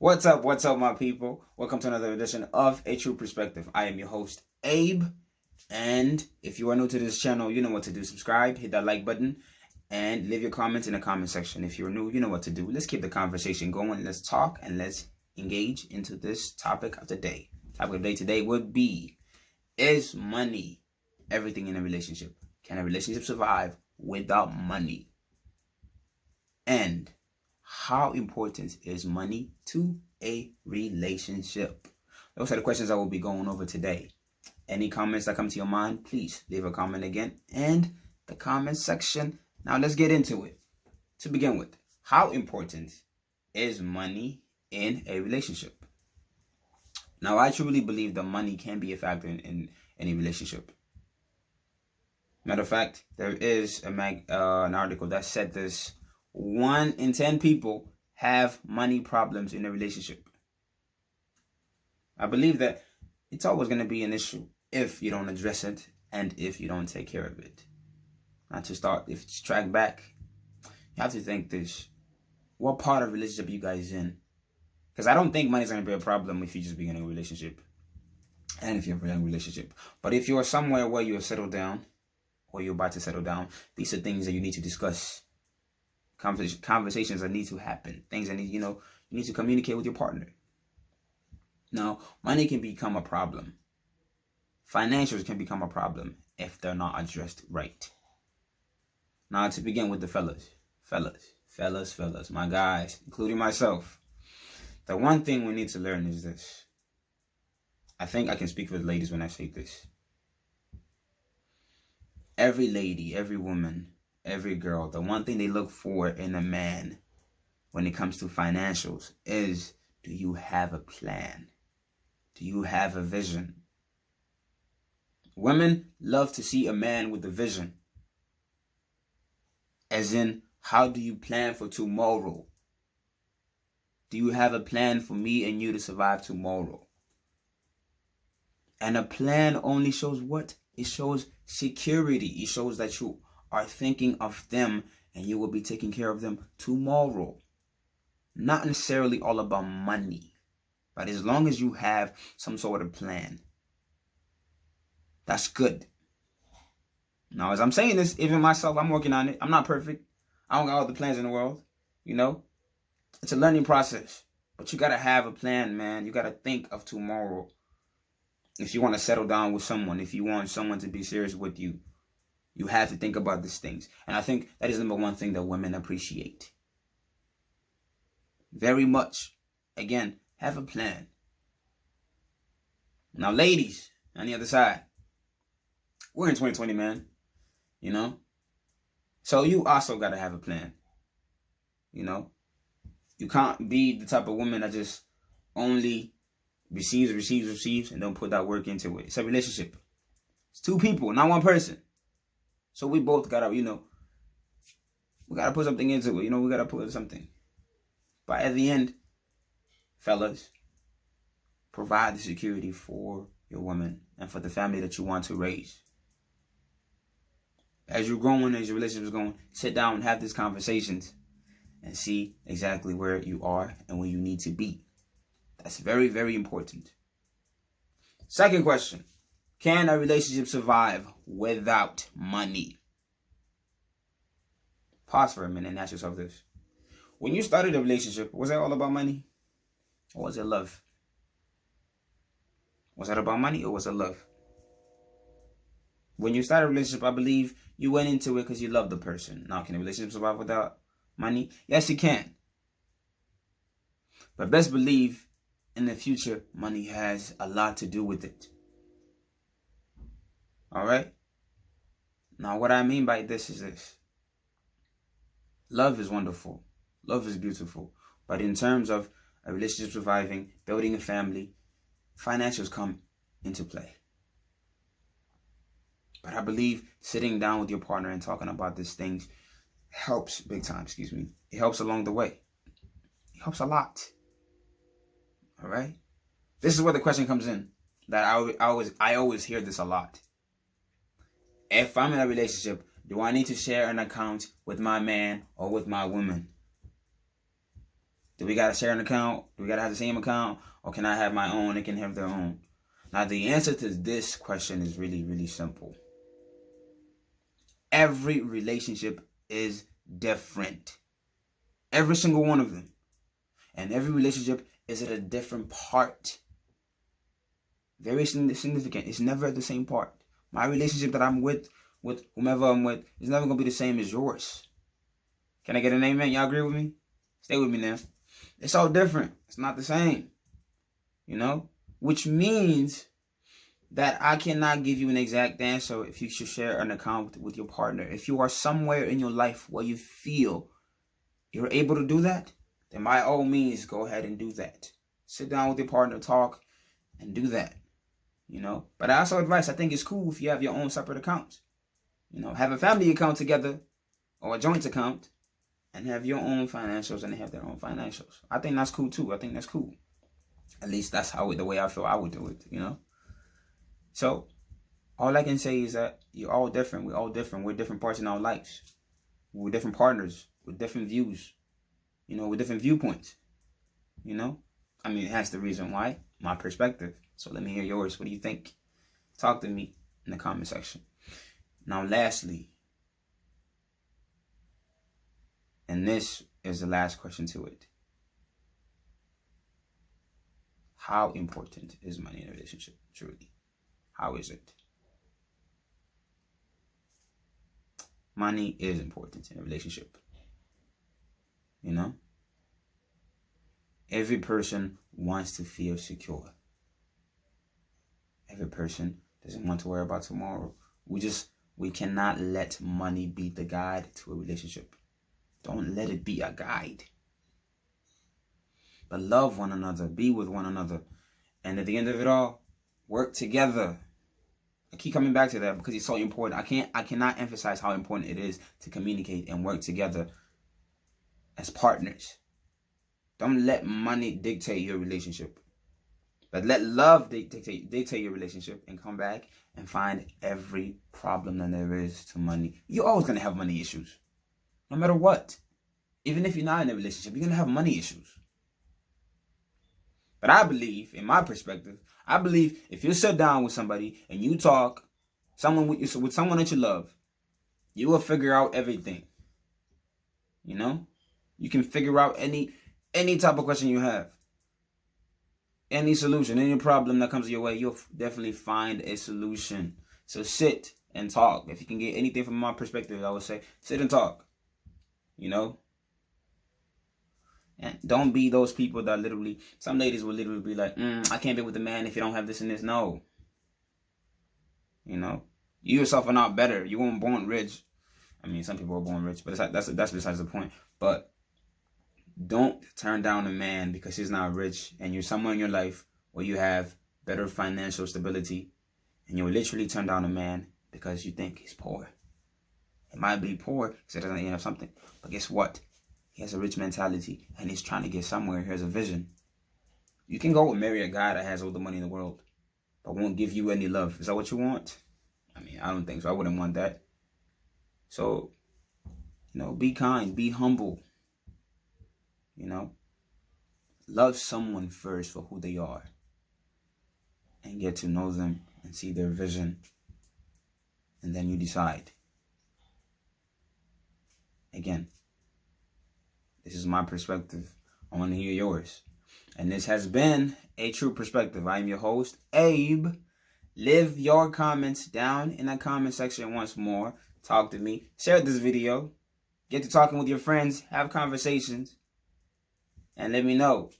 What's up, my people? Welcome to another edition of A True Perspective. I am your host, Abe. And if you are new to this channel, you know what to do. Subscribe, hit that like button, and leave your comments in the comment section. If you're new, you know what to do. Let's keep the conversation going. Let's talk and let's engage into this topic of the day. Topic of the day today would be, is money everything in a relationship? Can a relationship survive without money? And how important is money to a relationship? Those are the questions I will be going over today. Any comments that come to your mind, please leave a comment again in the comment section. Now let's get into it. To begin with, how important is money in a relationship? Now, I truly believe that money can be a factor in any relationship. Matter of fact, there is an article that said this: 1 in 10 people have money problems in a relationship. I believe that it's always going to be an issue if you don't address it and if you don't take care of it. Now, if you track back, you have to think this: what part of relationship you guys in? Because I don't think money's going to be a problem if you just begin a relationship and if you're in a relationship. But if you're somewhere where you're settled down or you're about to settle down, these are things that you need to discuss. Conversations that need to happen. Things that you need to communicate with your partner. Now, money can become a problem. Financials can become a problem if they're not addressed right. Now, to begin with the fellas, my guys, including myself, the one thing we need to learn is this. I think I can speak for the ladies when I say this. Every lady, every woman, every girl, the one thing they look for in a man when it comes to financials is, do you have a plan? Do you have a vision? Women love to see a man with a vision. As in, how do you plan for tomorrow? Do you have a plan for me and you to survive tomorrow? And a plan only shows what? It shows security. It shows that you are thinking of them and you will be taking care of them tomorrow. Not necessarily all about money, but as long as you have some sort of plan, that's good. Now, as I'm saying this, even myself, I'm working on it. I'm not perfect. I don't got all the plans in the world. It's a learning process, but you got to have a plan, man. You got to think of tomorrow. If you want to settle down with someone, if you want someone to be serious with you, you have to think about these things. And I think that is the number one thing that women appreciate very much. Again, have a plan. Now, ladies, on the other side, we're in 2020, man. So you also got to have a plan. You can't be the type of woman that just only receives, and don't put that work into it. It's a relationship. It's 2 people, not 1 person. So we both gotta, we gotta put something into it. We gotta put something. But at the end, fellas, provide the security for your woman and for the family that you want to raise. As you're growing, as your relationship is going, sit down and have these conversations and see exactly where you are and where you need to be. That's very, very important. Second question. Can a relationship survive without money? Pause for a minute and ask yourself this. When you started a relationship, was it all about money? Or was it love? Was that about money or was it love? When you started a relationship, I believe you went into it because you loved the person. Now, can a relationship survive without money? Yes, it can. But best believe in the future, money has a lot to do with it. All right? Now, what I mean by this is this. Love is wonderful. Love is beautiful. But in terms of a relationship surviving, building a family, financials come into play. But I believe sitting down with your partner and talking about these things helps big time, It helps along the way. It helps a lot. All right? This is where the question comes in. That I always hear this a lot. If I'm in a relationship, do I need to share an account with my man or with my woman? Do we got to share an account? Do we got to have the same account? Or can I have my own and can have their own? Now, the answer to this question is really, really simple. Every relationship is different. Every single one of them. And every relationship is at a different part. Very significant. It's never at the same part. My relationship that I'm with whomever I'm with, is never going to be the same as yours. Can I get an amen? Y'all agree with me? Stay with me now. It's all different. It's not the same. You know? Which means that I cannot give you an exact answer if you should share an account with your partner. If you are somewhere in your life where you feel you're able to do that, then by all means, go ahead and do that. Sit down with your partner, talk, and do that. You know? But I also advise, I think it's cool if you have your own separate accounts. You know, have a family account together or a joint account and have your own financials and they have their own financials. I think that's cool too. I think that's cool. At least that's the way I feel I would do it, you know? So, all I can say is that you're all different. We're all different. We're different parts in our lives. We're different partners with different views, you know, with different viewpoints, you know? I mean, that's the reason why, my perspective. So let me hear yours. What do you think? Talk to me in the comment section. Now, lastly, and this is the last question to it. How important is money in a relationship, truly? How is it? Money is important in a relationship. You know? Every person wants to feel secure. Every person doesn't want to worry about tomorrow. We cannot let money be the guide to a relationship. Don't let it be a guide. But love one another. Be with one another. And at the end of it all, work together. I keep coming back to that because it's so important. I cannot emphasize how important it is to communicate and work together as partners. Don't let money dictate your relationship. But let love dictate your relationship and come back and find every problem that there is to money. You're always going to have money issues. No matter what. Even if you're not in a relationship, you're going to have money issues. But I believe, in my perspective, I believe if you sit down with somebody and you talk, with someone that you love, you will figure out everything. You know? You can figure out any type of question you have. Any solution, any problem that comes your way, you'll definitely find a solution. So sit and talk. If you can get anything from my perspective, I would say sit and talk. You know? And don't be those people that literally, some ladies will literally be like, I can't be with a man if you don't have this and this. No. You know? You yourself are not better. You weren't born rich. I mean, some people are born rich, but that's besides the point. But don't turn down a man because he's not rich and you're somewhere in your life where you have better financial stability and you'll literally turn down a man because you think he's poor. He might be poor because he doesn't have something. But guess what? He has a rich mentality and he's trying to get somewhere. He has a vision. You can go and marry a guy that has all the money in the world but won't give you any love. Is that what you want? I mean, I don't think so. I wouldn't want that. So, you know, be kind, be humble. You know, love someone first for who they are and get to know them and see their vision. And then you decide. Again, this is my perspective. I want to hear yours. And this has been A True Perspective. I am your host, Abe. Leave your comments down in the comment section once more. Talk to me. Share this video. Get to talking with your friends. Have conversations. And let me know